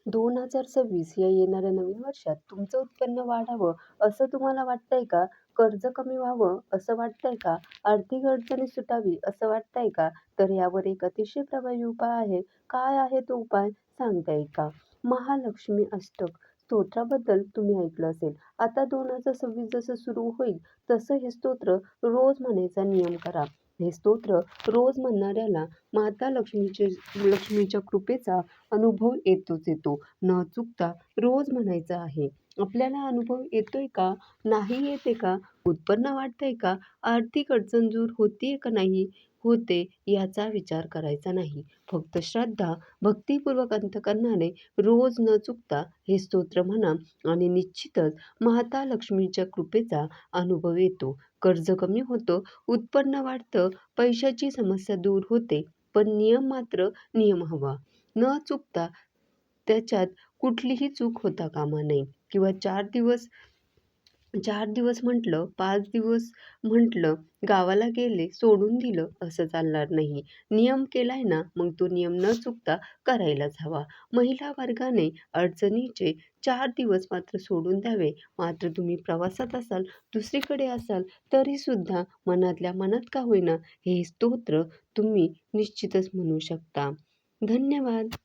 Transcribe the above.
2026 या येणाऱ्या नवीन वर्षात तुमचं उत्पन्न वाढावं असं तुम्हाला वाटतंय का? कर्ज कमी व्हावं असं वाटतंय का? आर्थिक अडचणी सुटावी असं वाटतंय का? तर यावर एक अतिशय प्रभावी उपाय आहे. काय आहे तो उपाय सांगता येईल का? महालक्ष्मी अष्टक स्तोत्राबद्दल तुम्ही ऐकलं असेल. आता 2026 जसं सुरू होईल तसं हे स्तोत्र रोज म्हणायचा नियम करा. हे स्तोत्र रोज म्हणणाऱ्याला माता लक्ष्मीच्या कृपेचा अनुभव येतोच येतो. न चुकता रोज म्हणायचं आहे. आपल्याला अनुभव येतोय का? नाही येते का? उत्पन्न वाढतंय का? आर्थिक अडचण दूर होतीये का नाही होते याचा विचार करायचा नाही. फक्त श्रद्धा, भक्तिपूर्वक अंतःकरणाने रोज न चुकता हे स्तोत्र म्हणा आणि निश्चितच माता लक्ष्मीच्या कृपेचा अनुभव येतो. कर्ज कमी होतं, उत्पन्न वाढतं, पैशाची समस्या दूर होते. पण नियम मात्र नियम हवा. न चुकता त्याच्यात कुठलीही चूक होता कामा नये किंवा 4 दिवस म्हटलं, 5 दिवस म्हटलं, गावाला गेले, सोडून दिलं असं चालणार नाही. नियम केलाय ना, मग तो नियम न चुकता करायलाच हवा. महिला वर्गाने अडचणीचे 4 दिवस मात्र सोडून द्यावे. मात्र तुम्ही प्रवासात असाल, दुसरीकडे असाल, तरीसुद्धा मनातल्या मनात का होईना हे स्तोत्र तुम्ही निश्चितच म्हणू शकता. धन्यवाद.